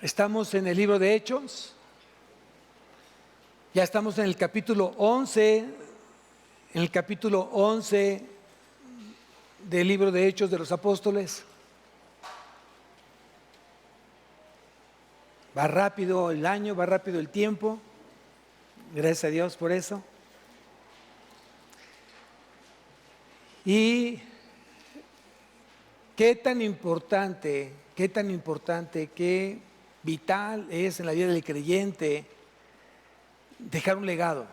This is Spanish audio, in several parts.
Estamos en el libro de Hechos, ya estamos en el capítulo 11, del libro de Hechos de los Apóstoles. Va rápido el año, va rápido el tiempo, gracias a Dios por eso. Y qué tan importante, qué vital es en la vida del creyente dejar un legado,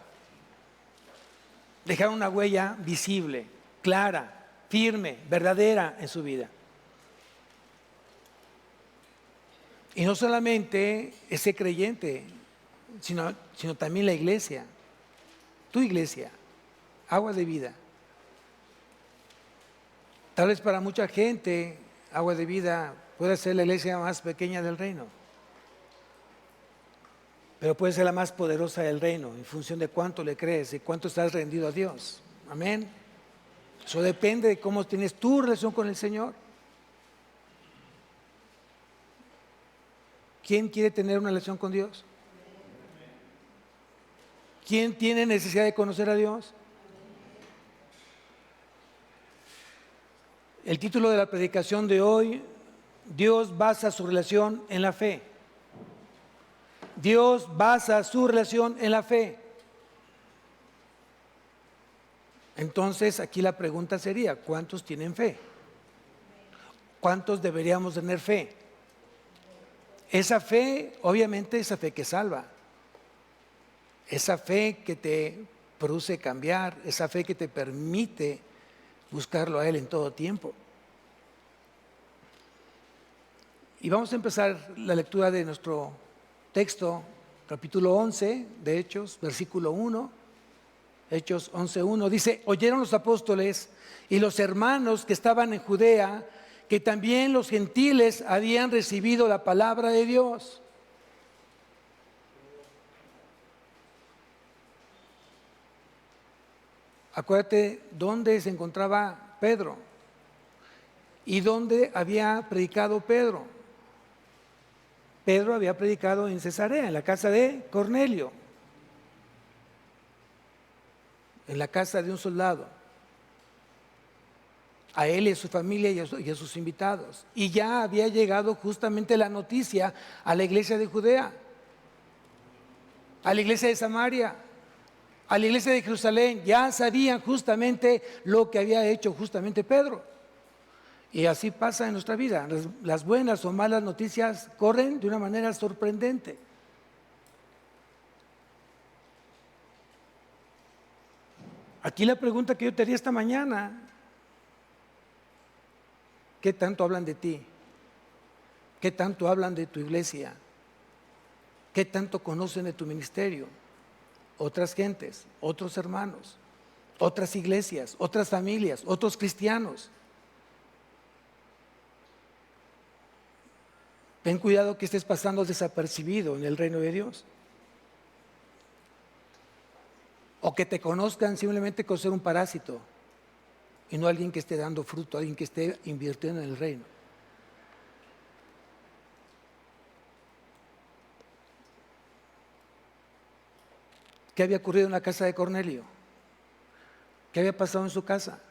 dejar una huella visible, clara, firme, verdadera en su vida. Y no solamente ese creyente, sino también la iglesia, tu iglesia, Agua de Vida. Tal vez para mucha gente, Agua de Vida puede ser la iglesia más pequeña del reino, pero puede ser la más poderosa del reino en función de cuánto le crees y cuánto estás rendido a Dios. Amén. Eso depende de cómo tienes tu relación con el Señor. ¿Quién quiere tener una relación con Dios? ¿Quién tiene necesidad de conocer a Dios? El título de la predicación de hoy: Dios basa su relación en la fe. Dios basa su relación en la fe. Entonces, aquí la pregunta sería: ¿cuántos tienen fe? ¿Cuántos deberíamos tener fe? Esa fe, obviamente, esa fe que salva, esa fe que te produce cambiar, esa fe que te permite buscarlo a Él en todo tiempo. Y vamos a empezar la lectura de nuestro texto, capítulo 11 de Hechos, versículo 1. Hechos 11:1 dice: oyeron los apóstoles y los hermanos que estaban en Judea que también los gentiles habían recibido la palabra de Dios. Acuérdate dónde se encontraba Pedro y dónde había predicado Pedro. Pedro había predicado en Cesarea, en la casa de Cornelio, en la casa de un soldado, a él y a su familia y a sus invitados. Y ya había llegado justamente la noticia a la iglesia de Judea, a la iglesia de Samaria, a la iglesia de Jerusalén. Ya sabían justamente lo que había hecho justamente Pedro. Y así pasa en nuestra vida. Las buenas o malas noticias corren de una manera sorprendente. Aquí la pregunta que yo te haría esta mañana: ¿qué tanto hablan de ti? ¿Qué tanto hablan de tu iglesia? ¿Qué tanto conocen de tu ministerio? Otras gentes, otros hermanos, otras iglesias, otras familias, otros cristianos. Ten cuidado que estés pasando desapercibido en el reino de Dios. O que te conozcan simplemente con ser un parásito y no alguien que esté dando fruto, alguien que esté invirtiendo en el reino. ¿Qué había ocurrido en la casa de Cornelio? ¿Qué había pasado en su casa?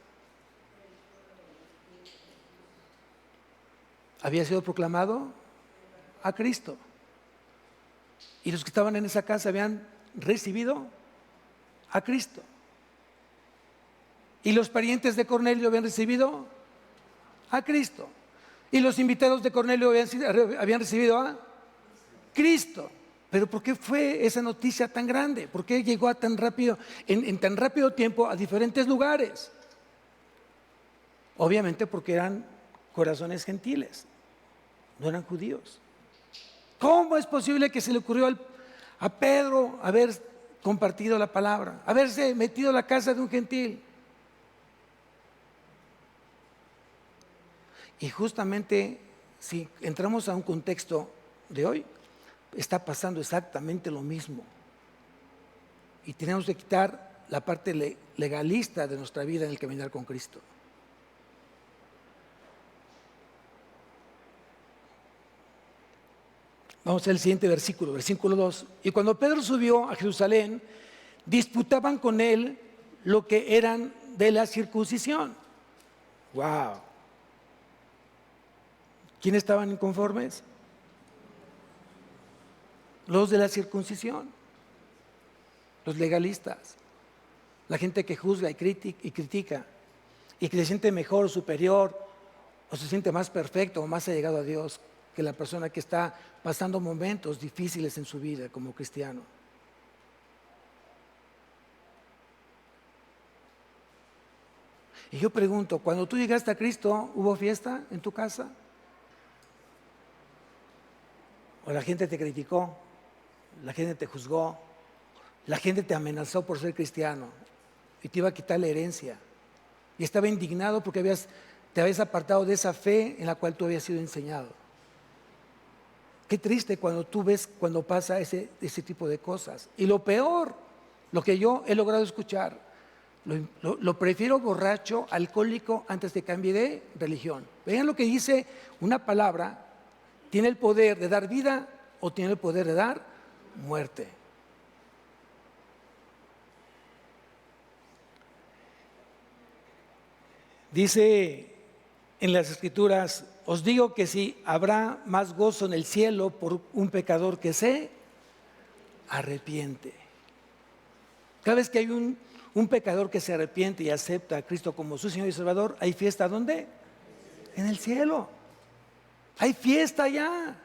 Había sido proclamado a Cristo. Y los que estaban en esa casa habían recibido a Cristo. Y los parientes de Cornelio habían recibido a Cristo. Y los invitados de Cornelio habían recibido a Cristo. Pero ¿por qué fue esa noticia tan grande? ¿Por qué llegó a tan rápido, en tan rápido tiempo, a diferentes lugares? Obviamente porque eran corazones gentiles, no eran judíos. ¿Cómo es posible que se le ocurrió a Pedro haber compartido la palabra, haberse metido a la casa de un gentil? Y justamente, si entramos a un contexto de hoy, está pasando exactamente lo mismo. Y tenemos que quitar la parte legalista de nuestra vida en el caminar con Cristo. Vamos al siguiente versículo, versículo 2. Y cuando Pedro subió a Jerusalén, disputaban con él lo que eran de la circuncisión. ¡Wow! ¿Quiénes estaban inconformes? Los de la circuncisión, los legalistas, la gente que juzga y critica y que se siente mejor o superior o se siente más perfecto o más allegado a Dios que la persona que está pasando momentos difíciles en su vida como cristiano. Y yo pregunto, cuando tú llegaste a Cristo, ¿hubo fiesta en tu casa? ¿O la gente te criticó? ¿La gente te juzgó? ¿La gente te amenazó por ser cristiano y te iba a quitar la herencia? Y estaba indignado porque te habías apartado de esa fe en la cual tú habías sido enseñado. Qué triste cuando pasa ese tipo de cosas. Y lo peor, lo que yo he logrado escuchar, lo prefiero borracho, alcohólico, antes de que cambie de religión. Vean lo que dice una palabra, tiene el poder de dar vida o tiene el poder de dar muerte. Dice en las Escrituras, os digo que si habrá más gozo en el cielo por un pecador que se arrepiente. Cada vez que hay un pecador que se arrepiente y acepta a Cristo como su Señor y Salvador, ¿hay fiesta dónde? En el cielo. Hay fiesta allá.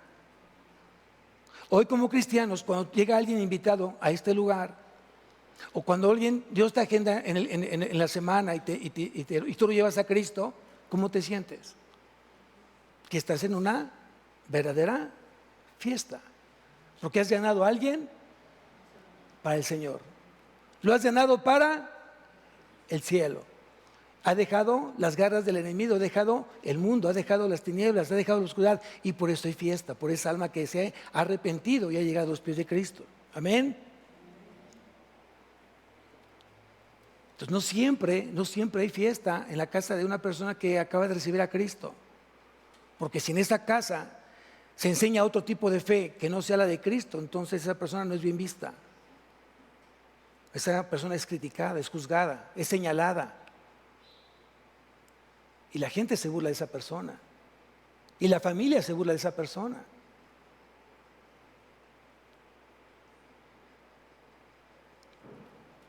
Hoy como cristianos, cuando llega alguien invitado a este lugar, o cuando alguien dio esta agenda en la semana y tú lo llevas a Cristo, ¿cómo te sientes? Que estás en una verdadera fiesta. Porque has ganado a alguien para el Señor. Lo has ganado para el cielo. Ha dejado las garras del enemigo, ha dejado el mundo, ha dejado las tinieblas, ha dejado la oscuridad. Y por eso hay fiesta, por esa alma que se ha arrepentido y ha llegado a los pies de Cristo. Amén. Entonces no siempre hay fiesta en la casa de una persona que acaba de recibir a Cristo. Porque si en esa casa se enseña otro tipo de fe que no sea la de Cristo, entonces esa persona no es bien vista. Esa persona es criticada, es juzgada, es señalada. Y la gente se burla de esa persona. Y la familia se burla de esa persona.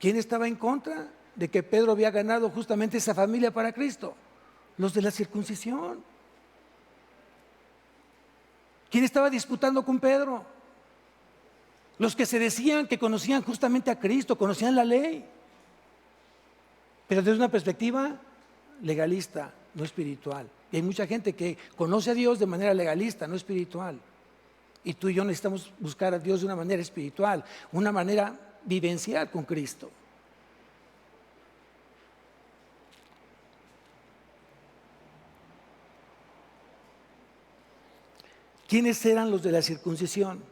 ¿Quién estaba en contra de que Pedro había ganado justamente esa familia para Cristo? Los de la circuncisión. ¿Quién estaba disputando con Pedro? Los que se decían que conocían justamente a Cristo, conocían la ley. Pero desde una perspectiva legalista, no espiritual. Y hay mucha gente que conoce a Dios de manera legalista, no espiritual. Y tú y yo necesitamos buscar a Dios de una manera espiritual, una manera vivencial con Cristo. ¿Quiénes eran los de la circuncisión?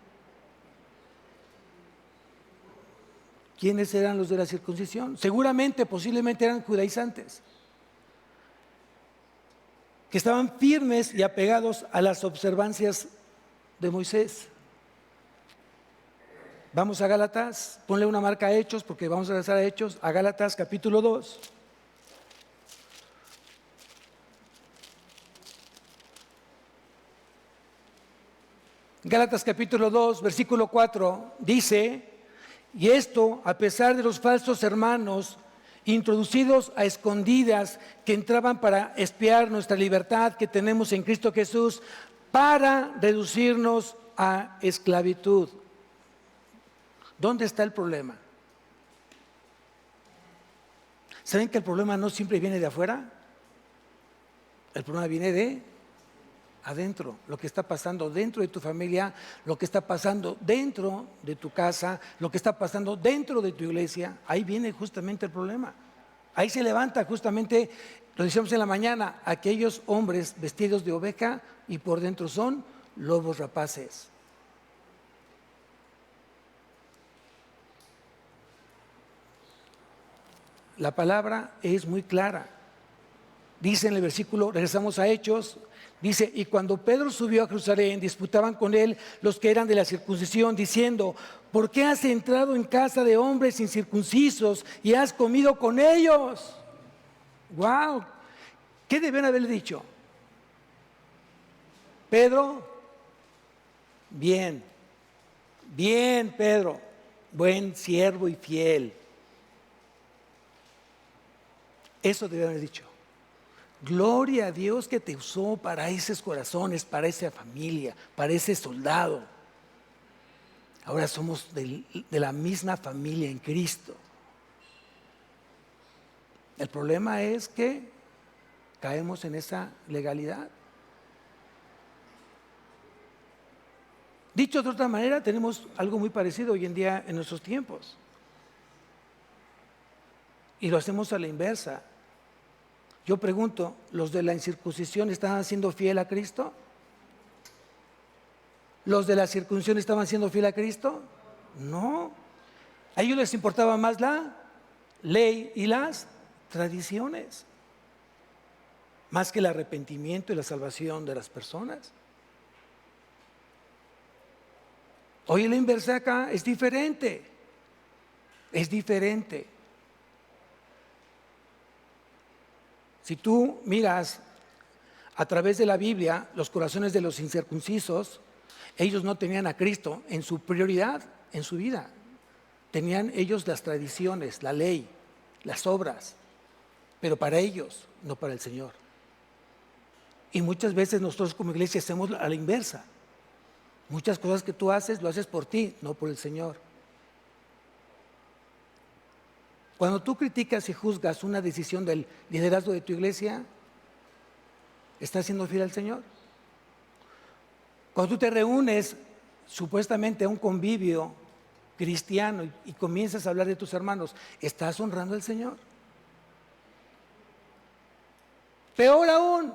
¿Quiénes eran los de la circuncisión? Seguramente, posiblemente eran judaizantes, que estaban firmes y apegados a las observancias de Moisés. Vamos a Gálatas, ponle una marca a Hechos, porque vamos a regresar a Hechos, a Gálatas capítulo 2. Gálatas capítulo 2, versículo 4, dice: y esto a pesar de los falsos hermanos introducidos a escondidas que entraban para espiar nuestra libertad que tenemos en Cristo Jesús para reducirnos a esclavitud. ¿Dónde está el problema? ¿Saben que el problema no siempre viene de afuera? El problema viene de adentro, lo que está pasando dentro de tu familia, lo que está pasando dentro de tu casa, lo que está pasando dentro de tu iglesia. Ahí viene justamente el problema. Ahí se levanta justamente, lo decíamos en la mañana, aquellos hombres vestidos de oveja y por dentro son lobos rapaces. La palabra es muy clara. Dice en el versículo, regresamos a Hechos, dice: y cuando Pedro subió a Jerusalén, disputaban con él los que eran de la circuncisión, diciendo: ¿por qué has entrado en casa de hombres incircuncisos y has comido con ellos? ¡Wow! ¿Qué deben haberle dicho? Pedro, bien, bien, Pedro, buen siervo y fiel. Eso deben haber dicho. Gloria a Dios que te usó para esos corazones, para esa familia, para ese soldado. Ahora somos de la misma familia en Cristo. El problema es que caemos en esa legalidad. Dicho de otra manera, tenemos algo muy parecido hoy en día en nuestros tiempos. Y lo hacemos a la inversa. Yo pregunto, ¿los de la incircuncisión estaban siendo fiel a Cristo? ¿Los de la circuncisión estaban siendo fiel a Cristo? No. A ellos les importaba más la ley y las tradiciones, más que el arrepentimiento y la salvación de las personas. Hoy la inversa acá es diferente. Es diferente. Si tú miras a través de la Biblia los corazones de los incircuncisos, ellos no tenían a Cristo en su prioridad en su vida. Tenían ellos las tradiciones, la ley, las obras, pero para ellos, no para el Señor. Y muchas veces nosotros como iglesia hacemos a la inversa. Muchas cosas que tú haces, lo haces por ti, no por el Señor. Cuando tú criticas y juzgas una decisión del liderazgo de tu iglesia, ¿estás siendo fiel al Señor? Cuando tú te reúnes supuestamente a un convivio cristiano y comienzas a hablar de tus hermanos, ¿estás honrando al Señor? Peor aún,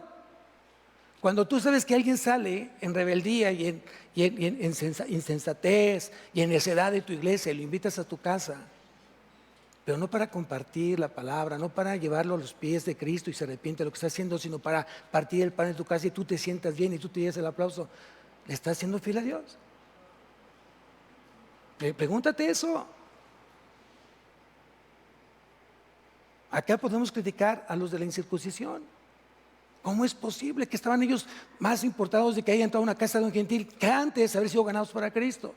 cuando tú sabes que alguien sale en rebeldía y en insensatez y en necedad de tu iglesia y lo invitas a tu casa, pero no para compartir la palabra, no para llevarlo a los pies de Cristo y se arrepiente de lo que está haciendo, sino para partir el pan en tu casa y tú te sientas bien y tú te llevas el aplauso, ¿le estás siendo fiel a Dios? Pregúntate eso. Acá podemos criticar a los de la incircuncisión. ¿Cómo es posible que estaban ellos más importados de que hayan entrado a una casa de un gentil que antes de haber sido ganados para Cristo?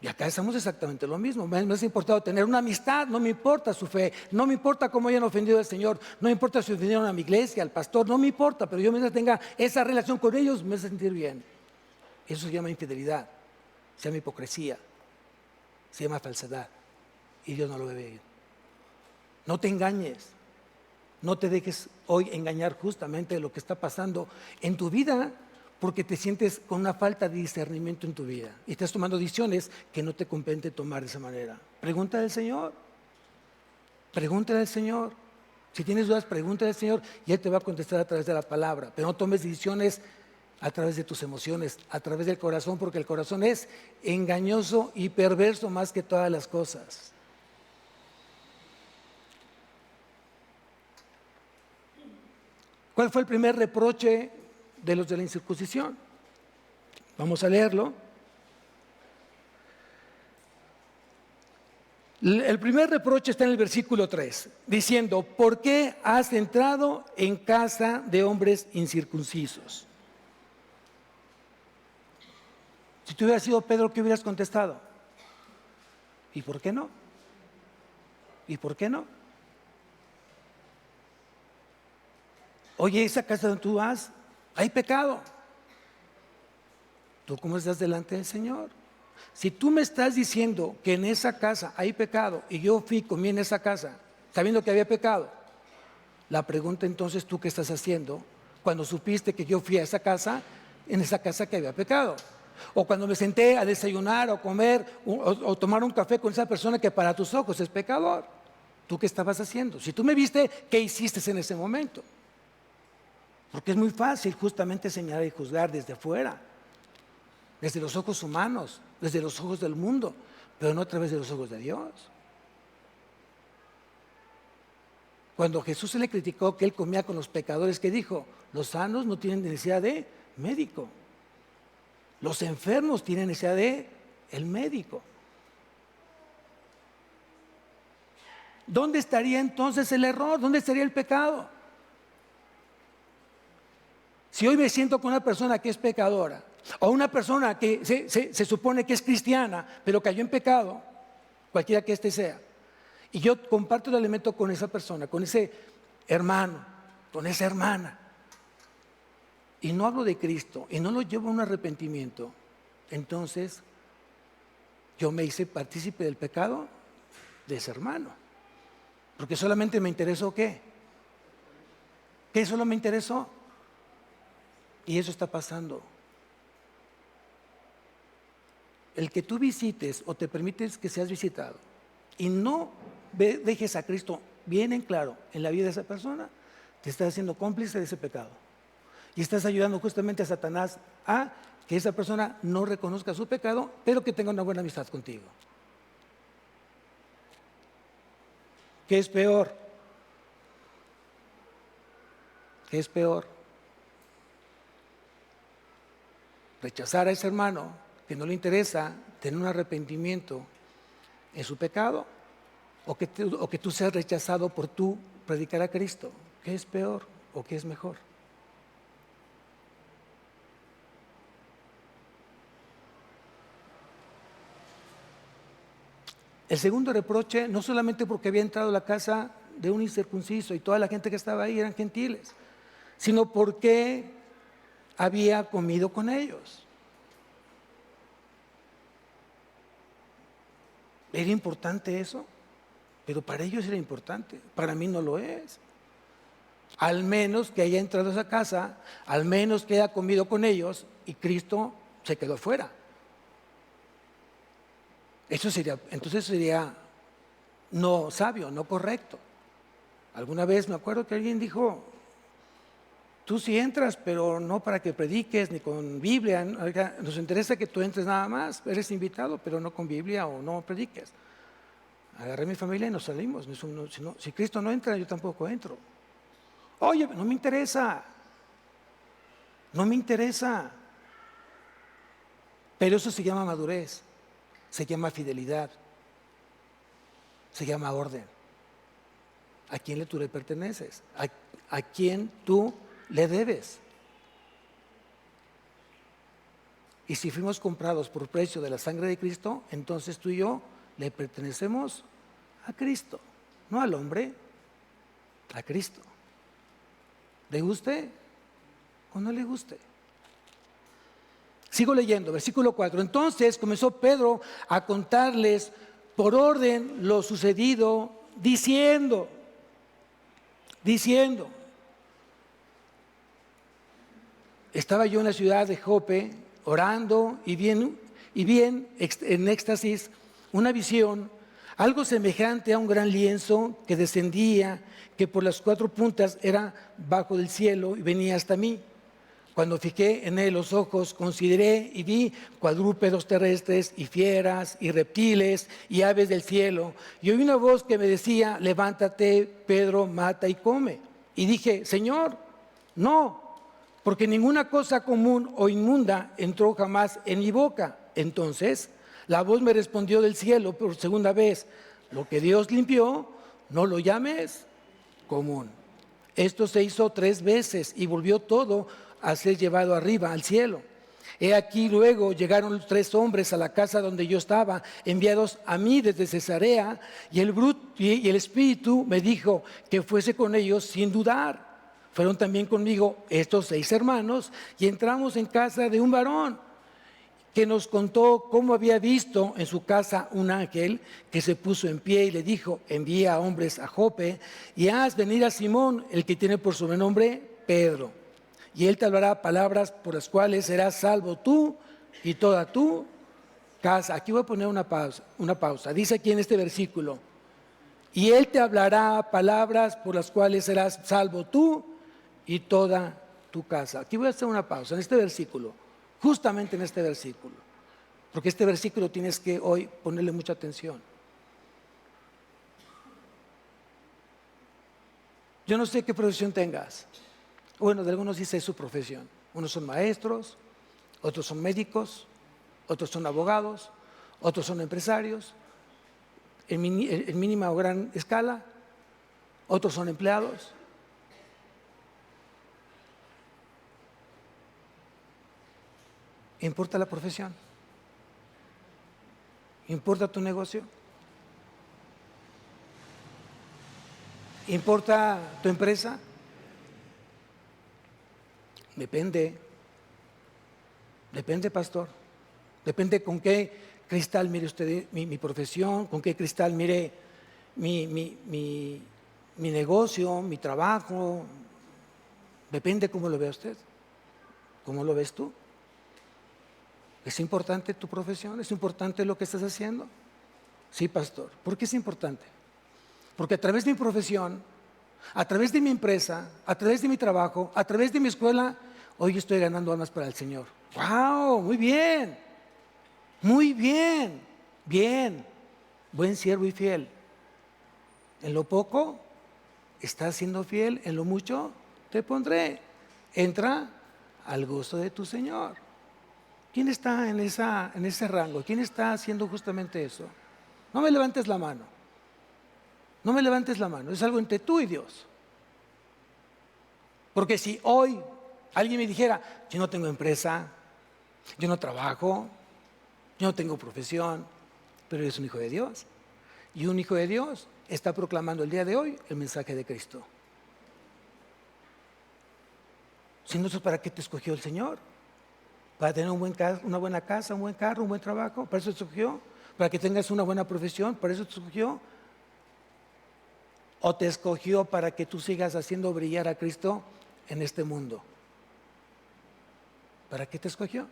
Y acá estamos exactamente lo mismo. Me es importado tener una amistad, no me importa su fe, no me importa cómo hayan ofendido al Señor, no me importa si ofendieron a mi iglesia, al pastor, no me importa, pero yo mientras tenga esa relación con ellos me hace sentir bien. Eso se llama infidelidad, se llama hipocresía, se llama falsedad y Dios no lo ve bien. No te engañes. No te dejes hoy engañar justamente de lo que está pasando en tu vida, porque te sientes con una falta de discernimiento en tu vida y estás tomando decisiones que no te compete tomar de esa manera. Pregúntale al Señor. Pregúntale al Señor. Si tienes dudas, pregúntale al Señor y Él te va a contestar a través de la palabra. Pero no tomes decisiones a través de tus emociones, a través del corazón, porque el corazón es engañoso y perverso más que todas las cosas. ¿Cuál fue el primer reproche de los de la incircuncisión? Vamos a leerlo. El primer reproche está en el versículo 3, diciendo: ¿por qué has entrado en casa de hombres incircuncisos? Si tú hubieras sido Pedro, ¿qué hubieras contestado? ¿Y por qué no? ¿Y por qué no? Oye, esa casa donde tú vas, hay pecado. ¿Tú cómo estás delante del Señor? Si tú me estás diciendo que en esa casa hay pecado y yo fui, comí en esa casa, sabiendo que había pecado, la pregunta entonces, ¿tú qué estás haciendo cuando supiste que yo fui a esa casa, en esa casa que había pecado? O cuando me senté a desayunar o comer o tomar un café con esa persona que para tus ojos es pecador. ¿Tú qué estabas haciendo? Si tú me viste, ¿qué hiciste en ese momento? Porque es muy fácil justamente señalar y juzgar desde afuera, desde los ojos humanos, desde los ojos del mundo, pero no a través de los ojos de Dios. Cuando Jesús se le criticó que él comía con los pecadores, ¿qué dijo? Los sanos no tienen necesidad de médico. Los enfermos tienen necesidad de el médico. ¿Dónde estaría entonces el error? ¿Dónde estaría el pecado? Si hoy me siento con una persona que es pecadora, o una persona que se supone que es cristiana, pero cayó en pecado, cualquiera que éste sea, y yo comparto el alimento con esa persona, con ese hermano, con esa hermana, y no hablo de Cristo, y no lo llevo a un arrepentimiento, entonces yo me hice partícipe del pecado de ese hermano, porque solamente me interesó ¿qué? ¿Qué solo me interesó? Y eso está pasando. El que tú visites o te permites que seas visitado y no dejes a Cristo bien en claro en la vida de esa persona, te estás haciendo cómplice de ese pecado. Y estás ayudando justamente a Satanás a que esa persona no reconozca su pecado, pero que tenga una buena amistad contigo. ¿Qué es peor? ¿Qué es peor? Rechazar a ese hermano que no le interesa tener un arrepentimiento en su pecado, o que tú seas rechazado por tú predicar a Cristo. ¿Qué es peor o qué es mejor? El segundo reproche, no solamente porque había entrado a la casa de un incircunciso y toda la gente que estaba ahí eran gentiles, sino porque había comido con ellos. ¿Era importante eso? Pero para ellos era importante, para mí no lo es. Al menos que haya entrado a esa casa, al menos que haya comido con ellos y Cristo se quedó fuera. Entonces sería no sabio, no correcto. Alguna vez me acuerdo que alguien dijo, tú sí entras, pero no para que prediques ni con Biblia. Nos interesa que tú entres nada más, eres invitado, pero no con Biblia o no prediques. Agarré a mi familia y nos salimos. Si Cristo no entra, yo tampoco entro. Oye, no me interesa. No me interesa. Pero eso se llama madurez, se llama fidelidad, se llama orden. ¿A quién tú le perteneces? ¿A quién tú le debes? Y si fuimos comprados por precio de la sangre de Cristo, entonces tú y yo le pertenecemos a Cristo, no al hombre, a Cristo. ¿Le guste o no le guste? Sigo leyendo, versículo 4. Entonces comenzó Pedro a contarles por orden lo sucedido, diciendo, estaba yo en la ciudad de Jope orando y bien en éxtasis una visión, algo semejante a un gran lienzo que descendía, que por las 4 puntas era bajo del cielo y venía hasta mí. Cuando fijé en él los ojos, consideré y vi cuadrúpedos terrestres y fieras y reptiles y aves del cielo. Y oí una voz que me decía, levántate, Pedro, mata y come. Y dije, Señor, no, porque ninguna cosa común o inmunda entró jamás en mi boca. Entonces la voz me respondió del cielo por segunda vez, lo que Dios limpió, no lo llames común. Esto se hizo 3 veces y volvió todo a ser llevado arriba al cielo. He aquí luego llegaron 3 hombres a la casa donde yo estaba, enviados a mí desde Cesarea, y el Espíritu me dijo que fuese con ellos sin dudar. Fueron también conmigo estos 6 hermanos y entramos en casa de un varón que nos contó cómo había visto en su casa un ángel que se puso en pie y le dijo, envía a hombres a Jope y haz venir a Simón, el que tiene por sobrenombre Pedro. Y él te hablará palabras por las cuales serás salvo tú y toda tu casa. Aquí voy a poner una pausa. Dice aquí en este versículo, y él te hablará palabras por las cuales serás salvo tú y toda tu casa. Aquí voy a hacer una pausa en este versículo, justamente en este versículo, porque este versículo tienes que hoy ponerle mucha atención. Yo no sé qué profesión tengas. Bueno, de algunos dice su profesión. Unos son maestros, otros son médicos, otros son abogados, otros son empresarios, en mínima o gran escala, otros son empleados. ¿Importa la profesión? ¿Importa tu negocio? ¿Importa tu empresa? Depende, pastor. Depende con qué cristal mire usted mi profesión, con qué cristal mire mi negocio, mi trabajo. Depende cómo lo vea usted. ¿Cómo lo ves tú? ¿Es importante tu profesión? ¿Es importante lo que estás haciendo? Sí, pastor. ¿Por qué es importante? Porque a través de mi profesión, a través de mi empresa, a través de mi trabajo, a través de mi escuela, hoy estoy ganando almas para el Señor. ¡Wow! Muy bien. Muy bien. Bien. Buen siervo y fiel. En lo poco estás siendo fiel, en lo mucho te pondré. Entra al gozo de tu Señor. ¿Quién está en ese rango? ¿Quién está haciendo justamente eso? No me levantes la mano. No me levantes la mano. Es algo entre tú y Dios. Porque si hoy alguien me dijera, yo no tengo empresa, yo no trabajo, yo no tengo profesión, pero eres un hijo de Dios. Y un hijo de Dios está proclamando el día de hoy el mensaje de Cristo. Si no, ¿para qué te escogió el Señor? Para tener una buena casa, un buen carro, un buen trabajo, para eso te escogió. Para que tengas una buena profesión, para eso te escogió. ¿O te escogió para que tú sigas haciendo brillar a Cristo en este mundo? ¿Para qué te escogió?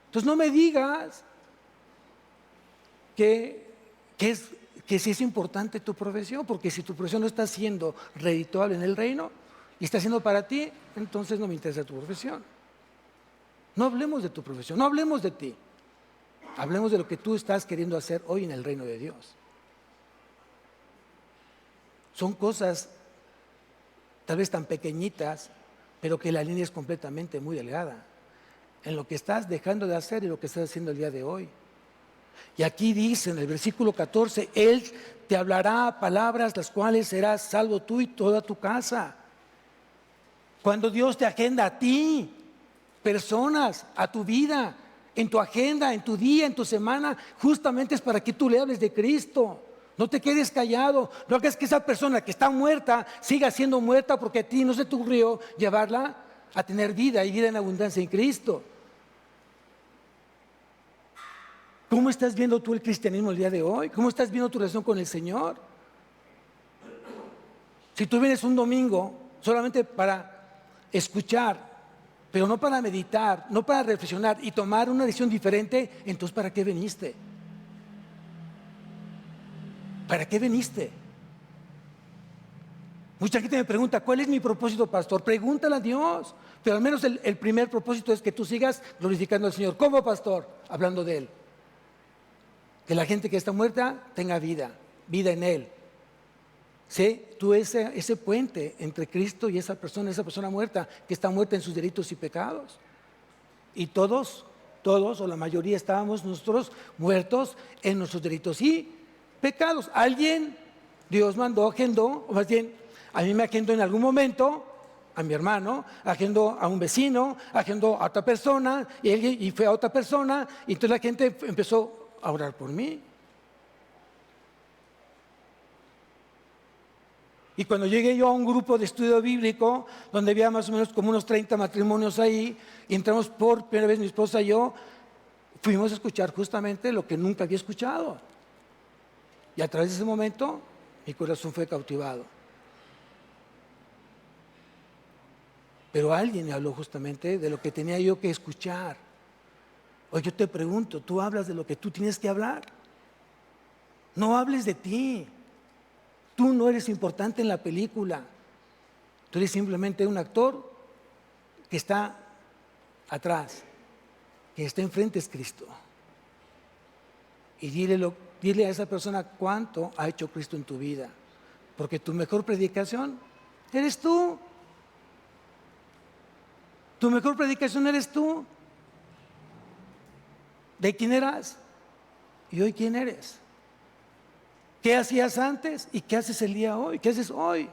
Entonces no me digas que sí es importante tu profesión, porque si tu profesión no está siendo redituable en el reino y está siendo para ti, entonces no me interesa tu profesión. No hablemos de tu profesión, no hablemos de ti. Hablemos de lo que tú estás queriendo hacer hoy en el reino de Dios. Son cosas tal vez tan pequeñitas, pero que la línea es completamente muy delgada en lo que estás dejando de hacer y lo que estás haciendo el día de hoy. Y aquí dice en el versículo 14, Él te hablará palabras las cuales serás salvo tú y toda tu casa. Cuando Dios te agenda a ti, personas, a tu vida, en tu agenda, en tu día, en tu semana, justamente es para que tú le hables de Cristo. No te quedes callado, no hagas que esa persona que está muerta siga siendo muerta porque a ti no se te ocurrió llevarla a tener vida y vida en abundancia en Cristo. ¿Cómo estás viendo tú el cristianismo el día de hoy? ¿Cómo estás viendo tu relación con el Señor? Si tú vienes un domingo solamente para escuchar, pero no para meditar, no para reflexionar y tomar una decisión diferente, entonces ¿para qué viniste? ¿Para qué viniste? Mucha gente me pregunta, ¿cuál es mi propósito, pastor? Pregúntale a Dios. Pero al menos el primer propósito es que tú sigas glorificando al Señor. ¿Cómo, pastor? Hablando de Él. Que la gente que está muerta tenga vida en Él. Sé tú ese puente entre Cristo y esa persona muerta, que está muerta en sus delitos y pecados. Y todos, o la mayoría, estábamos nosotros muertos en nuestros delitos y pecados. Dios agendó, o más bien, a mí me agendó en algún momento, a mi hermano, agendó a un vecino, agendó a otra persona, y fue a otra persona, y entonces la gente empezó a orar por mí. Y cuando llegué yo a un grupo de estudio bíblico, donde había más o menos como unos 30 matrimonios ahí, y entramos por primera vez mi esposa y yo, fuimos a escuchar justamente lo que nunca había escuchado. Y a través de ese momento, mi corazón fue cautivado. Pero alguien me habló justamente de lo que tenía yo que escuchar. Hoy yo te pregunto, ¿tú hablas de lo que tú tienes que hablar? No hables de ti. Tú no eres importante en la película. Tú eres simplemente un actor que está atrás. Que está enfrente es Cristo. Y dile a esa persona cuánto ha hecho Cristo en tu vida. Porque tu mejor predicación eres tú. Tu mejor predicación eres tú. ¿De quién eras? Y hoy quién eres. ¿Qué hacías antes y qué haces el día hoy? ¿Qué haces hoy?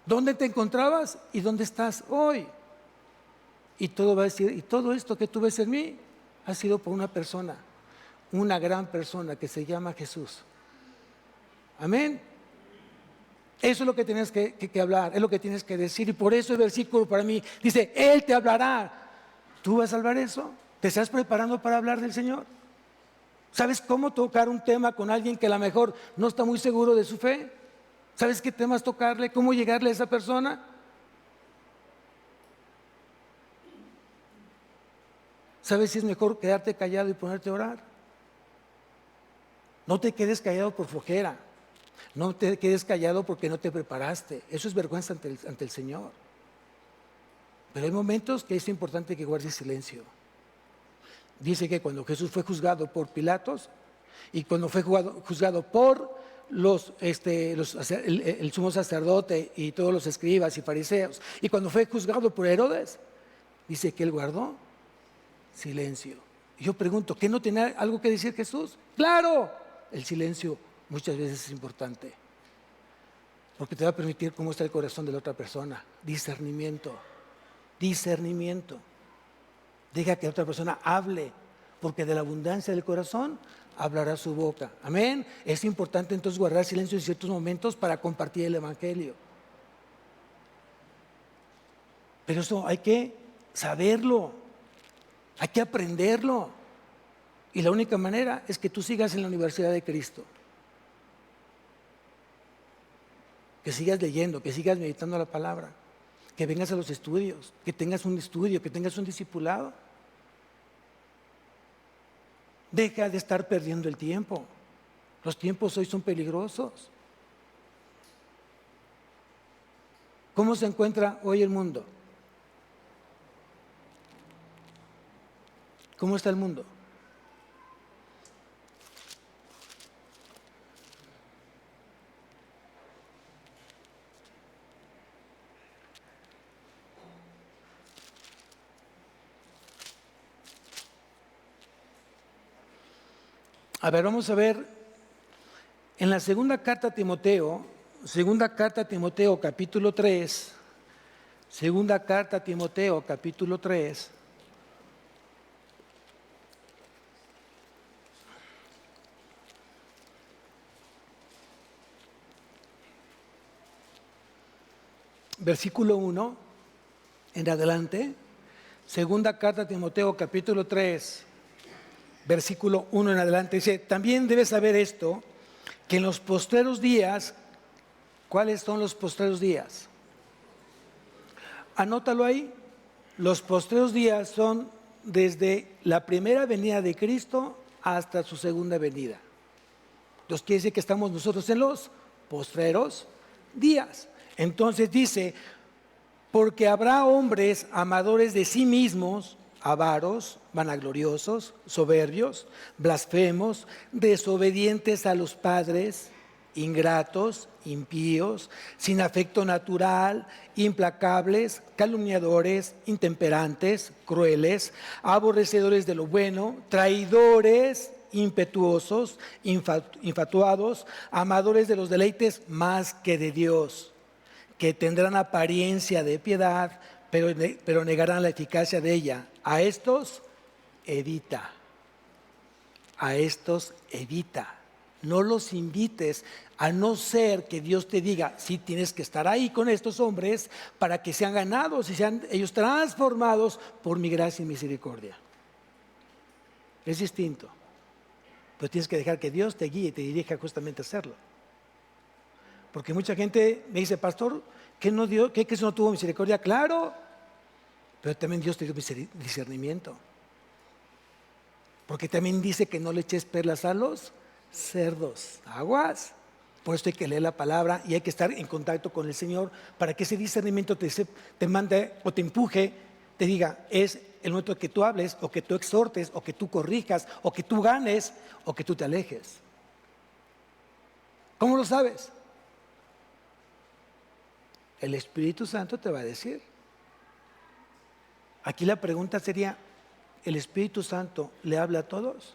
¿Dónde te encontrabas y dónde estás hoy? Y todo va a decir, y todo esto que tú ves en mí ha sido por una persona, una gran persona que se llama Jesús. Amén. Eso es lo que tienes que hablar, es lo que tienes que decir. Y por eso el versículo para mí dice, Él te hablará. ¿Tú vas a hablar eso? ¿Te estás preparando para hablar del Señor? ¿Sabes cómo tocar un tema con alguien que a lo mejor no está muy seguro de su fe? ¿Sabes qué temas tocarle? ¿Cómo llegarle a esa persona? ¿Sabes si es mejor quedarte callado y ponerte a orar? No te quedes callado por flojera. No te quedes callado porque no te preparaste. Eso es vergüenza ante el Señor. Pero hay momentos que es importante que guardes silencio. Dice que cuando Jesús fue juzgado por Pilatos y cuando fue juzgado por el sumo sacerdote y todos los escribas y fariseos, y cuando fue juzgado por Herodes, dice que él guardó silencio. Y yo pregunto, ¿qué no tenía algo que decir Jesús? ¡Claro! El silencio muchas veces es importante, porque te va a permitir cómo está el corazón de la otra persona. Discernimiento. Deja que la otra persona hable, porque de la abundancia del corazón hablará su boca. Amén. Es importante entonces guardar silencio en ciertos momentos para compartir el evangelio. Pero eso hay que saberlo, hay que aprenderlo. Y la única manera es que tú sigas en la Universidad de Cristo. Que sigas leyendo, que sigas meditando la palabra, que vengas a los estudios, que tengas un estudio, que tengas un discipulado. Deja de estar perdiendo el tiempo. Los tiempos hoy son peligrosos. ¿Cómo se encuentra hoy el mundo? ¿Cómo está el mundo? A ver, vamos a ver en la segunda carta a Timoteo capítulo 3, segunda carta a Timoteo capítulo 3, versículo 1 en adelante. Segunda carta a Timoteo capítulo 3, versículo 1 en adelante, dice, también debes saber esto, que en los postreros días, ¿cuáles son los postreros días? Anótalo ahí, los postreros días son desde la primera venida de Cristo hasta su segunda venida. Entonces quiere decir que estamos nosotros en los postreros días. Entonces dice, porque habrá hombres amadores de sí mismos, avaros, vanagloriosos, soberbios, blasfemos, desobedientes a los padres, ingratos, impíos, sin afecto natural, implacables, calumniadores, intemperantes, crueles, aborrecedores de lo bueno, traidores, impetuosos, infatuados, amadores de los deleites más que de Dios, que tendrán apariencia de piedad, pero negarán la eficacia de ella. A estos evita. No los invites, a no ser que Dios te diga, sí tienes que estar ahí con estos hombres para que sean ganados y sean ellos transformados por mi gracia y misericordia. Es distinto. Pero tienes que dejar que Dios te guíe y te dirija justamente a hacerlo. Porque mucha gente me dice, pastor, ¿qué eso no tuvo misericordia? Claro, pero también Dios te dio discernimiento. Porque también dice que no le eches perlas a los cerdos. Aguas. Por eso hay que leer la palabra y hay que estar en contacto con el Señor para que ese discernimiento te mande o te empuje, te diga, es el momento que tú hables o que tú exhortes o que tú corrijas o que tú ganes o que tú te alejes. ¿Cómo lo sabes? El Espíritu Santo te va a decir. Aquí la pregunta sería, ¿el Espíritu Santo le habla a todos?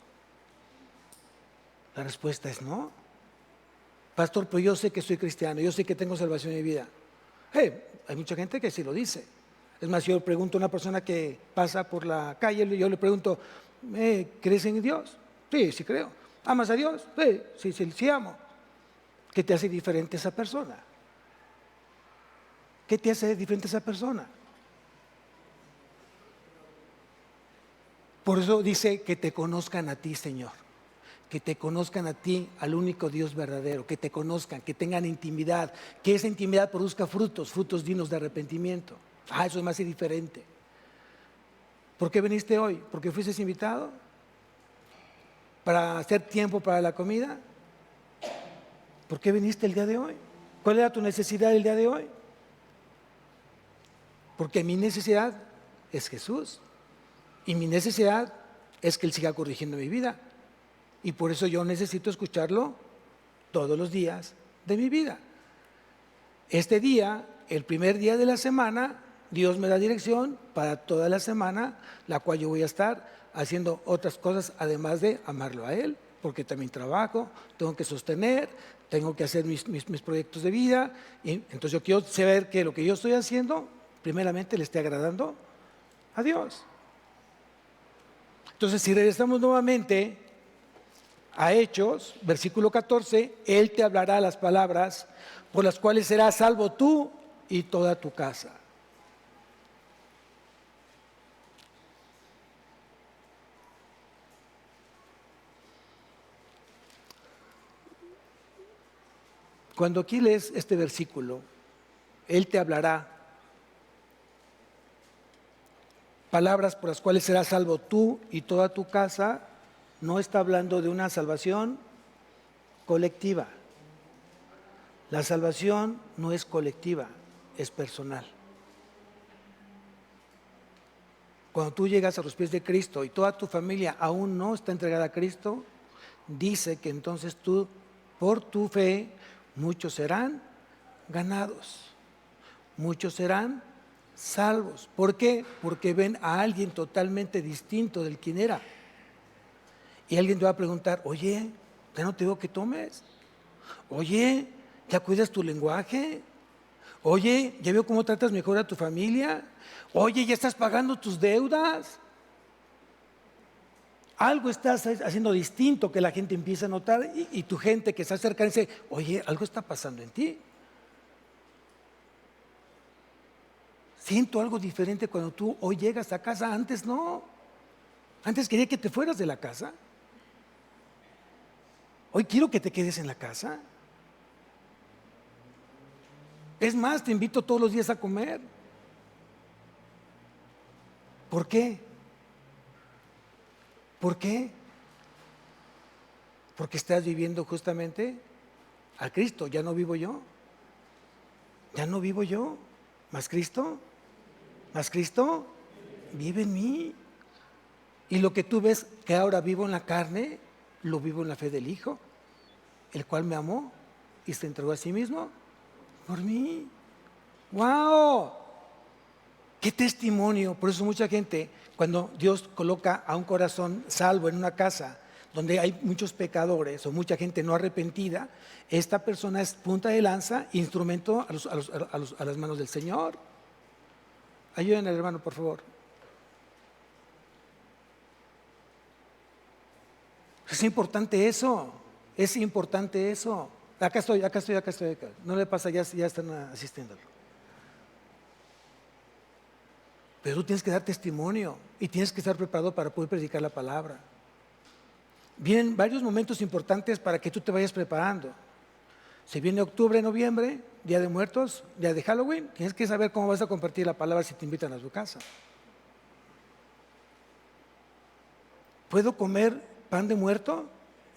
La respuesta es no. Pastor, pues yo sé que soy cristiano, yo sé que tengo salvación en mi vida. Hay mucha gente que sí lo dice. Es más, yo pregunto a una persona que pasa por la calle, yo le pregunto, ¿crees en Dios? Sí, sí creo. ¿Amas a Dios? Sí, sí, sí amo. ¿Qué te hace diferente a esa persona? ¿Qué te hace diferente a esa persona? Por eso dice que te conozcan a ti, Señor. Que te conozcan a ti, al único Dios verdadero. Que te conozcan, que tengan intimidad. Que esa intimidad produzca frutos, frutos dignos de arrepentimiento. Eso es más diferente. ¿Por qué viniste hoy? ¿Porque fuiste invitado? ¿Para hacer tiempo para la comida? ¿Por qué viniste el día de hoy? ¿Cuál era tu necesidad el día de hoy? Porque mi necesidad es Jesús. Y mi necesidad es que Él siga corrigiendo mi vida. Y por eso yo necesito escucharlo todos los días de mi vida. Este día, el primer día de la semana, Dios me da dirección para toda la semana, la cual yo voy a estar haciendo otras cosas además de amarlo a Él, porque también trabajo, tengo que sostener, tengo que hacer mis proyectos de vida. Y entonces yo quiero saber que lo que yo estoy haciendo, primeramente le esté agradando a Dios. Entonces, si regresamos nuevamente a Hechos, versículo 14, Él te hablará las palabras por las cuales serás salvo tú y toda tu casa. Cuando aquí lees este versículo, Él te hablará palabras por las cuales serás salvo tú y toda tu casa. No está hablando de una salvación colectiva. La salvación no es colectiva, es personal. Cuando tú llegas a los pies de Cristo y toda tu familia aún no está entregada a Cristo, dice que entonces tú, por tu fe, muchos serán ganados, muchos serán salvos. ¿Por qué? Porque ven a alguien totalmente distinto del quien era. Y alguien te va a preguntar, oye, ya no te digo que tomes. Oye, ¿ya cuidas tu lenguaje? Oye, ¿ya veo cómo tratas mejor a tu familia? Oye, ¿ya estás pagando tus deudas? Algo estás haciendo distinto que la gente empieza a notar y tu gente que está cerca dice, oye, algo está pasando en ti. Siento algo diferente cuando tú hoy llegas a casa, antes no. Antes quería que te fueras de la casa. Hoy quiero que te quedes en la casa. Es más, te invito todos los días a comer. ¿Por qué? ¿Por qué? Porque estás viviendo justamente a Cristo. Ya no vivo yo. Ya no vivo yo. ¿Más Cristo? ¿Más Cristo? Vive en mí. Y lo que tú ves que ahora vivo en la carne, lo vivo en la fe del Hijo, el cual me amó y se entregó a sí mismo por mí. ¡Wow! ¡Qué testimonio! Por eso mucha gente, cuando Dios coloca a un corazón salvo en una casa donde hay muchos pecadores o mucha gente no arrepentida, esta persona es punta de lanza, instrumento a las manos del Señor. Ayuden al hermano, por favor. Es importante eso, es importante eso. Acá estoy. No le pasa, ya están asistiéndolo. Pero tú tienes que dar testimonio y tienes que estar preparado para poder predicar la palabra. Vienen varios momentos importantes para que tú te vayas preparando. Si viene octubre, noviembre, Día de Muertos, Día de Halloween, tienes que saber cómo vas a compartir la palabra si te invitan a su casa. ¿Puedo comer pan de muerto?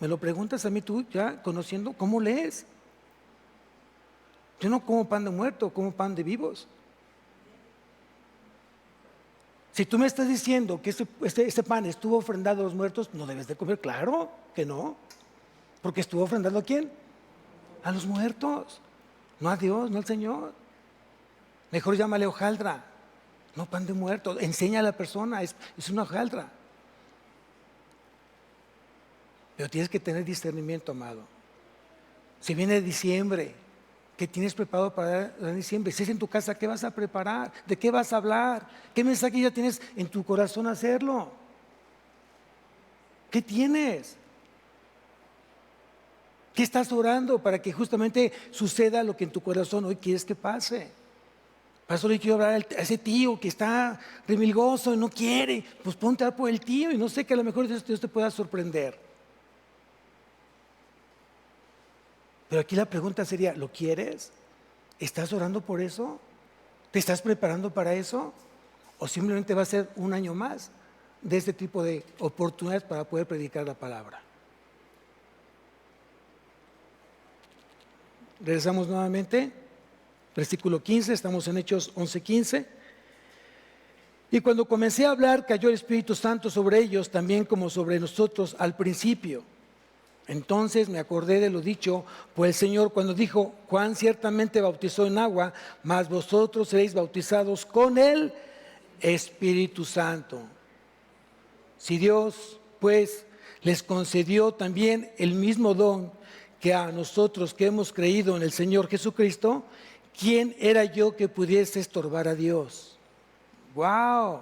¿Me lo preguntas a mí tú ya conociendo cómo lees? Yo no como pan de muerto, como pan de vivos. Si tú me estás diciendo que este pan estuvo ofrendado a los muertos, no debes de comer. Claro que no, porque estuvo ofrendado ¿a quién? A los muertos, no a Dios, no al Señor. Mejor llámale hojaldra, no pan de muerto. Enseña a la persona, es una hojaldra. Pero tienes que tener discernimiento, amado. Si viene diciembre, ¿qué tienes preparado para diciembre? Si es en tu casa, ¿qué vas a preparar? ¿De qué vas a hablar? ¿Qué mensaje ya tienes en tu corazón hacerlo? ¿Qué tienes? ¿Qué estás orando para que justamente suceda lo que en tu corazón hoy quieres que pase? Pastor, hoy quiero hablar a ese tío que está remilgoso y no quiere. Pues ponte a orar por el tío y no sé, que a lo mejor Dios te pueda sorprender. Pero aquí la pregunta sería, ¿lo quieres? ¿Estás orando por eso? ¿Te estás preparando para eso? ¿O simplemente va a ser un año más de este tipo de oportunidades para poder predicar la palabra? Regresamos nuevamente, versículo 15, estamos en Hechos 11:15. Y cuando comencé a hablar, cayó el Espíritu Santo sobre ellos, también como sobre nosotros al principio. Entonces me acordé de lo dicho por el Señor cuando dijo: Juan ciertamente bautizó en agua, mas vosotros seréis bautizados con el Espíritu Santo. Si Dios, pues, les concedió también el mismo don que a nosotros que hemos creído en el Señor Jesucristo, ¿quién era yo que pudiese estorbar a Dios? ¡Wow!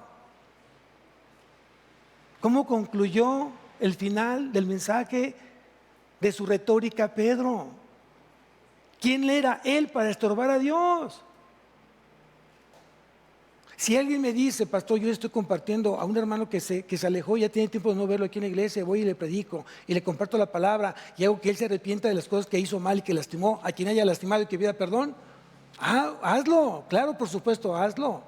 ¿Cómo concluyó el final del mensaje de su retórica Pedro? ¿Quién era él para estorbar a Dios? Si alguien me dice: pastor, yo estoy compartiendo a un hermano que se alejó, ya tiene tiempo de no verlo aquí en la iglesia, voy y le predico y le comparto la palabra y hago que él se arrepienta de las cosas que hizo mal y que lastimó a quien haya lastimado y que pida perdón, hazlo, claro, por supuesto, hazlo.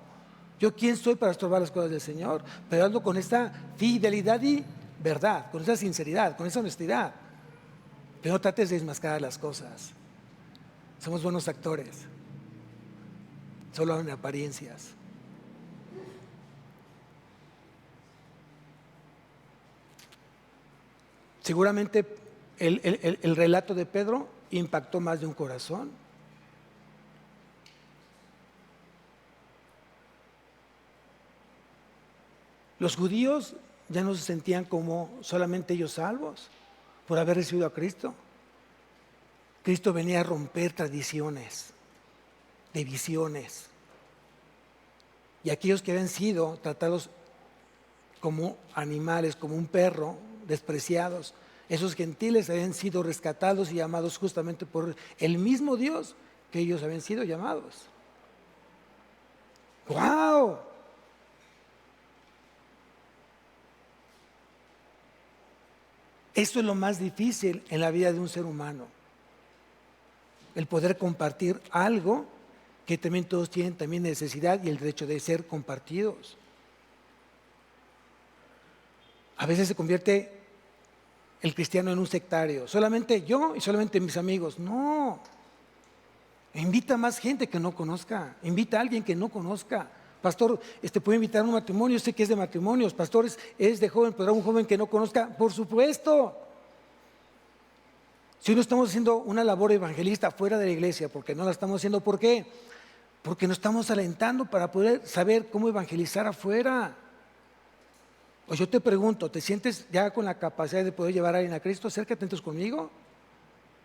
Yo quién soy para estorbar las cosas del Señor, pero hazlo con esta fidelidad y verdad, con esa sinceridad, con esa honestidad. Pero no trates de desmascarar las cosas. Somos buenos actores, solo en apariencias. Seguramente el relato de Pedro impactó más de un corazón. Los judíos ya no se sentían como solamente ellos salvos por haber recibido a Cristo. Cristo venía a romper tradiciones, divisiones. Y aquellos que habían sido tratados como animales, como un perro, despreciados, esos gentiles habían sido rescatados y llamados justamente por el mismo Dios que ellos habían sido llamados. ¡Wow! Esto es lo más difícil en la vida de un ser humano, el poder compartir algo que también todos tienen también necesidad y el derecho de ser compartidos. A veces se convierte el cristiano en un sectario, solamente yo y solamente mis amigos. No, invita a más gente que no conozca, invita a alguien que no conozca. Pastor, puede invitar a un matrimonio, sé que es de matrimonios. Pastor, es de joven, pero un joven que no conozca, por supuesto. Si no estamos haciendo una labor evangelista fuera de la iglesia, porque no la estamos haciendo, ¿por qué? Porque nos estamos alentando para poder saber cómo evangelizar afuera. Pues yo te pregunto, ¿te sientes ya con la capacidad de poder llevar a alguien a Cristo? Acércate entonces conmigo,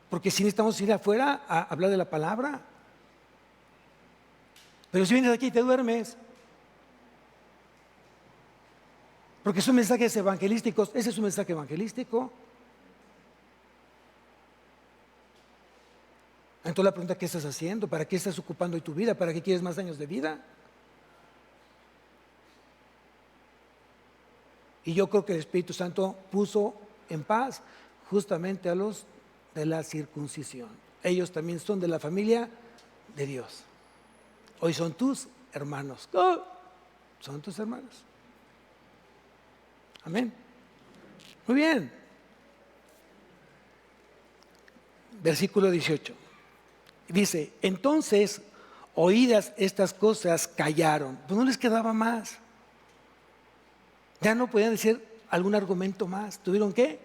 porque si necesitamos ir afuera a hablar de la palabra. Pero si vienes aquí y te duermes, porque son mensajes evangelísticos, ese es un mensaje evangelístico. Entonces la pregunta: ¿qué estás haciendo? ¿Para qué estás ocupando hoy tu vida? ¿Para qué quieres más años de vida? Y yo creo que el Espíritu Santo puso en paz justamente a los de la circuncisión. Ellos también son de la familia de Dios. Hoy son tus hermanos. ¡Oh! Son tus hermanos. Amén. Muy bien. Versículo 18. Dice: entonces, oídas estas cosas, callaron. Pues no les quedaba más. Ya no podían decir algún argumento más. ¿Tuvieron que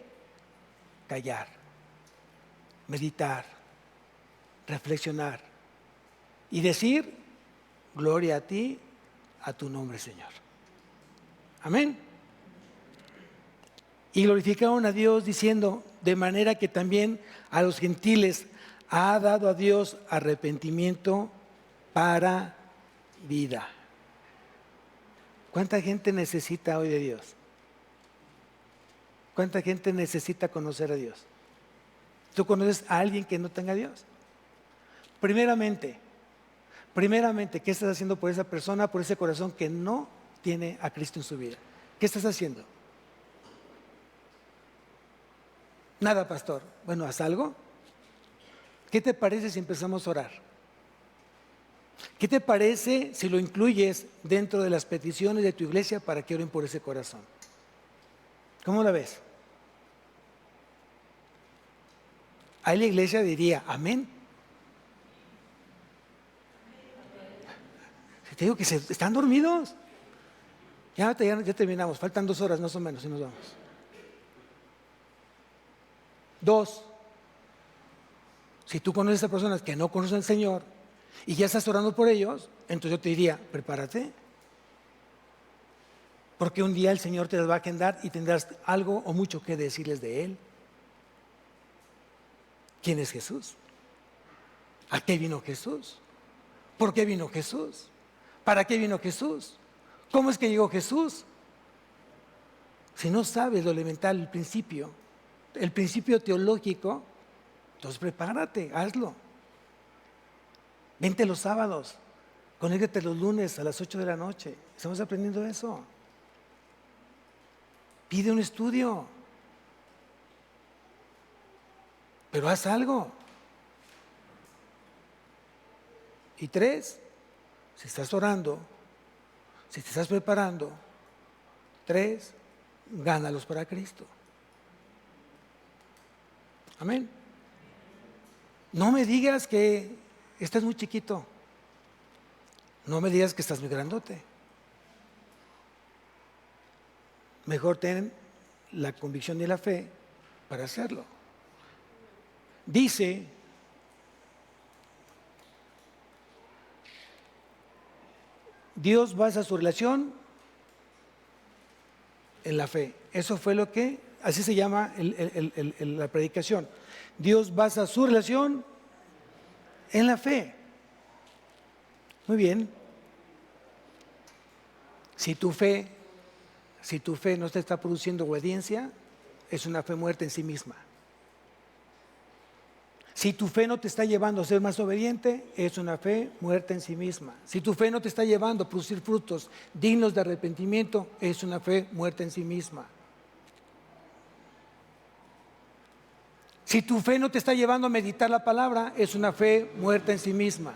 callar, meditar, reflexionar y decir, gloria a ti, a tu nombre, Señor. Amén. Y glorificaron a Dios diciendo, de manera que también a los gentiles ha dado a Dios arrepentimiento para vida. ¿Cuánta gente necesita hoy de Dios? ¿Cuánta gente necesita conocer a Dios? ¿Tú conoces a alguien que no tenga a Dios? Primeramente, ¿qué estás haciendo por esa persona, por ese corazón que no tiene a Cristo en su vida? ¿Qué estás haciendo? Nada, pastor. Bueno, haz algo. ¿Qué te parece si empezamos a orar? ¿Qué te parece si lo incluyes dentro de las peticiones de tu iglesia para que oren por ese corazón? ¿Cómo la ves? Ahí la iglesia diría, amén. Si te digo que están dormidos. Ya terminamos, faltan 2 horas más o menos y nos vamos. 2, si tú conoces a personas que no conocen al Señor y ya estás orando por ellos, entonces yo te diría, prepárate. Porque un día el Señor te las va a agendar y tendrás algo o mucho que decirles de Él. ¿Quién es Jesús? ¿A qué vino Jesús? ¿Por qué vino Jesús? ¿Para qué vino Jesús? ¿Cómo es que llegó Jesús? Si no sabes lo elemental, el principio teológico, entonces prepárate, hazlo. Vente los sábados, conéctate los lunes a las 8 de la noche. Estamos aprendiendo eso. Pide un estudio, pero haz algo. Y 3, si estás orando, si te estás preparando, 3, gánalos para Cristo. Amén. No me digas que estás muy chiquito. No me digas que estás muy grandote. Mejor ten la convicción y la fe para hacerlo. Dice, Dios basa su relación en la fe. Eso fue lo que, así se llama la predicación. Dios basa su relación en la fe. Muy bien. Si tu fe no te está produciendo obediencia, es una fe muerta en sí misma. Si tu fe no te está llevando a ser más obediente, es una fe muerta en sí misma. Si tu fe no te está llevando a producir frutos dignos de arrepentimiento, es una fe muerta en sí misma. Si tu fe no te está llevando a meditar la palabra, es una fe muerta en sí misma.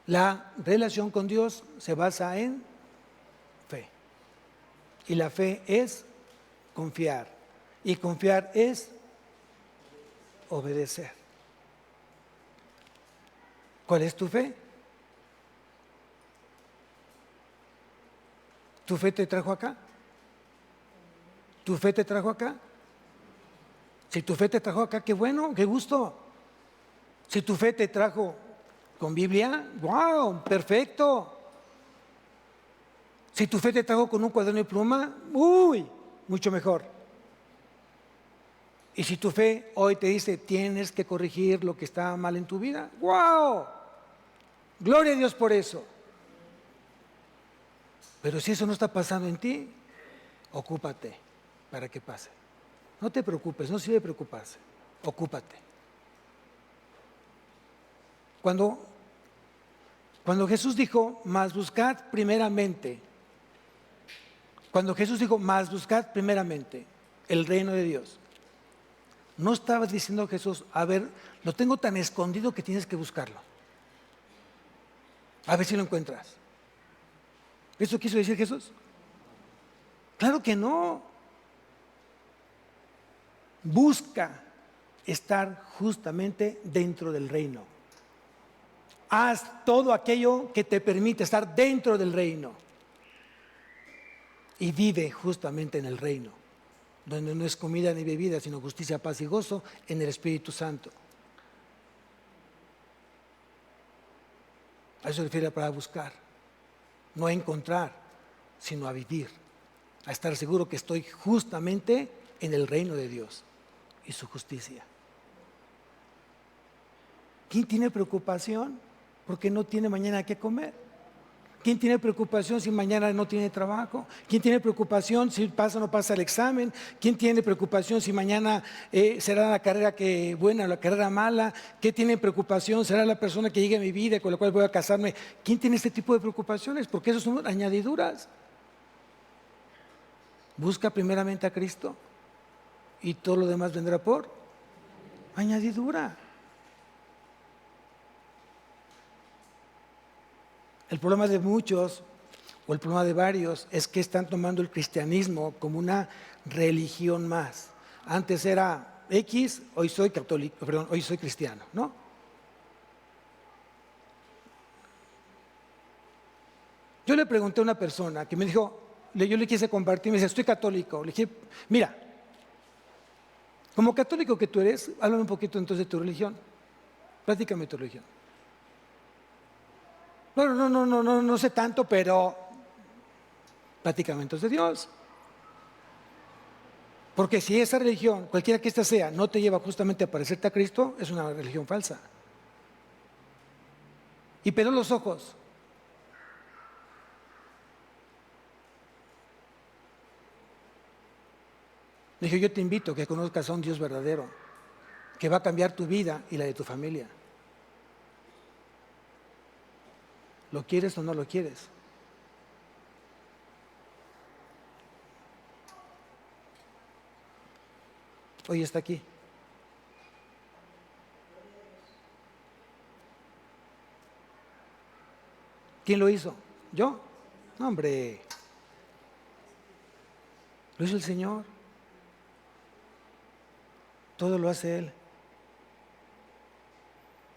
La relación con Dios se basa en fe. Y la fe es confiar. Y confiar es obedecer. ¿Cuál es tu fe? ¿Tu fe te trajo acá? ¿Tu fe te trajo acá? Si tu fe te trajo acá, qué bueno, qué gusto. Si tu fe te trajo con Biblia, ¡wow! Perfecto. Si tu fe te trajo con un cuaderno y pluma, ¡uy! Mucho mejor. Y si tu fe hoy te dice, tienes que corregir lo que está mal en tu vida, ¡wow! Gloria a Dios por eso. Pero si eso no está pasando en ti, ocúpate para que pase. No te preocupes, no sirve preocuparse, ocúpate. Cuando Jesús dijo, mas buscad primeramente, el reino de Dios, no estaba diciendo Jesús, a ver, lo tengo tan escondido que tienes que buscarlo. A ver si lo encuentras. ¿Eso quiso decir Jesús? Claro que no. Busca estar justamente dentro del reino. Haz todo aquello que te permite estar dentro del reino. y vive justamente en el reino, donde no es comida ni bebida, sino justicia, paz y gozo en el Espíritu Santo. A eso se refiere para buscar, no a encontrar, sino a vivir, a estar seguro que estoy justamente en el reino de Dios y su justicia. ¿Quién tiene preocupación porque no tiene mañana qué comer? ¿Quién tiene preocupación si mañana no tiene trabajo? ¿Quién tiene preocupación si pasa o no pasa el examen? ¿Quién tiene preocupación si mañana será la carrera buena o la carrera mala? ¿Quién tiene preocupación? ¿Será la persona que llegue a mi vida con la cual voy a casarme? ¿Quién tiene este tipo de preocupaciones? Porque eso son añadiduras. Busca primeramente a Cristo y todo lo demás vendrá por añadidura. El problema de muchos, o el problema de varios, es que están tomando el cristianismo como una religión más. Antes era X, hoy soy católico, hoy soy cristiano, ¿no? Yo le pregunté a una persona que me dijo, yo le quise compartir, me dice, estoy católico. Le dije, mira, como católico que tú eres, háblame un poquito entonces de tu religión. Platícame tu religión. No sé tanto, pero platícame entonces de Dios. Porque si esa religión, cualquiera que ésta sea, no te lleva justamente a parecerte a Cristo, es una religión falsa. Y peló los ojos. Le dije, yo te invito a que conozcas a un Dios verdadero, que va a cambiar tu vida y la de tu familia. ¿Lo quieres o no lo quieres? Hoy está aquí. ¿Quién lo hizo? ¿Yo? No, hombre. Lo hizo el Señor. Todo lo hace Él.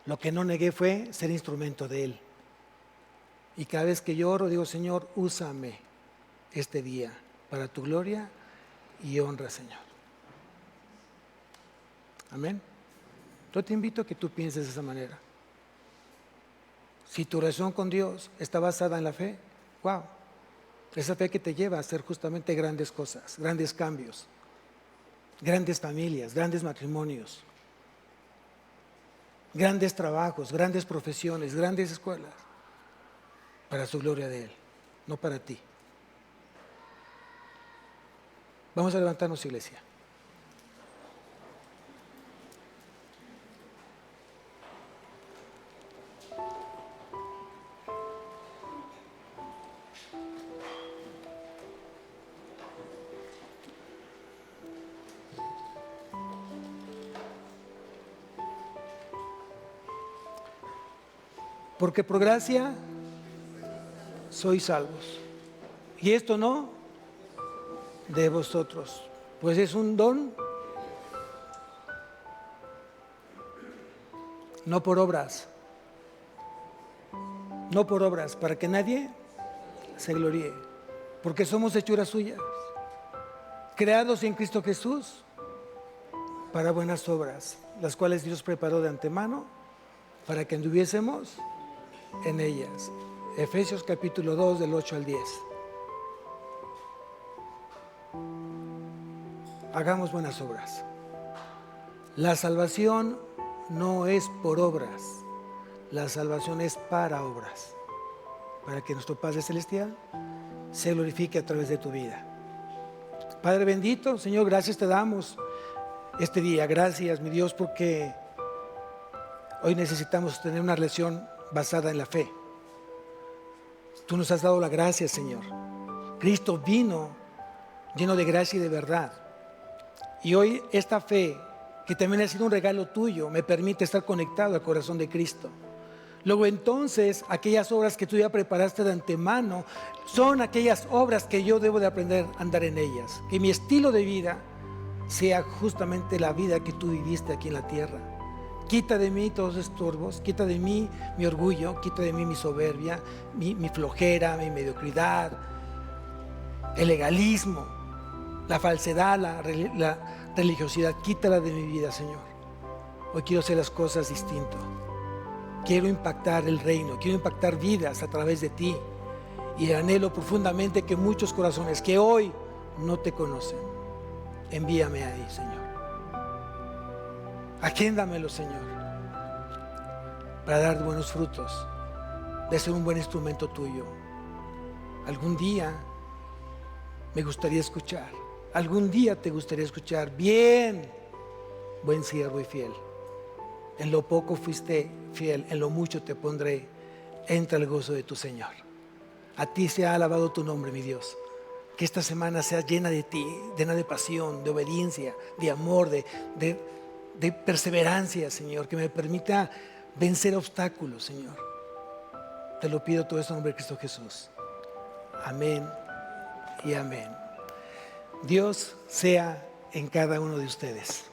Lo que no negué fue ser instrumento de Él. Y cada vez que yo oro, digo, Señor, úsame este día para tu gloria y honra, Señor. Amén. Yo te invito a que tú pienses de esa manera. Si tu relación con Dios está basada en la fe, wow, esa fe que te lleva a hacer justamente grandes cosas, grandes cambios, grandes familias, grandes matrimonios, grandes trabajos, grandes profesiones, grandes escuelas, para su gloria de Él, no para ti. Vamos a levantarnos, iglesia. Porque por gracia sois salvos. Y esto no de vosotros, pues es un don, no por obras, para que nadie se gloríe, porque somos hechuras suyas, creados en Cristo Jesús para buenas obras, las cuales Dios preparó de antemano para que anduviésemos en ellas. Efesios capítulo 2 del 8 al 10. Hagamos buenas obras. La salvación no es por obras, la salvación es para obras, para que nuestro Padre Celestial se glorifique a través de tu vida. Padre bendito, Señor, gracias te damos este día. Gracias, mi Dios, porque hoy necesitamos tener una relación basada en la fe. Tú nos has dado la gracia, Señor. Cristo vino lleno de gracia y de verdad. Y hoy esta fe, que también ha sido un regalo tuyo, me permite estar conectado al corazón de Cristo. Luego entonces, aquellas obras que tú ya preparaste de antemano, son aquellas obras que yo debo de aprender a andar en ellas. Que mi estilo de vida sea justamente la vida que tú viviste aquí en la tierra. Quita de mí todos los estorbos, quita de mí mi orgullo, quita de mí mi soberbia, mi flojera, mi mediocridad. el legalismo, la falsedad, la religiosidad. Quítala de mi vida, Señor. Hoy quiero hacer las cosas distinto. Quiero impactar el reino, quiero impactar vidas a través de ti. Y anhelo profundamente que muchos corazones que hoy no te conocen, envíame ahí, Señor. Agéndamelo, Señor, para dar buenos frutos, de ser un buen instrumento tuyo. Algún día me gustaría escuchar, algún día te gustaría escuchar: bien, buen siervo y fiel. En lo poco fuiste fiel, en lo mucho te pondré. Entra al gozo de tu Señor. A ti sea alabado tu nombre, mi Dios. Que esta semana sea llena de ti, llena de pasión, de obediencia, de amor, de perseverancia, Señor. Que me permita vencer obstáculos, Señor. Te lo pido todo esto en nombre de Cristo Jesús. Amén y amén. Dios sea en cada uno de ustedes.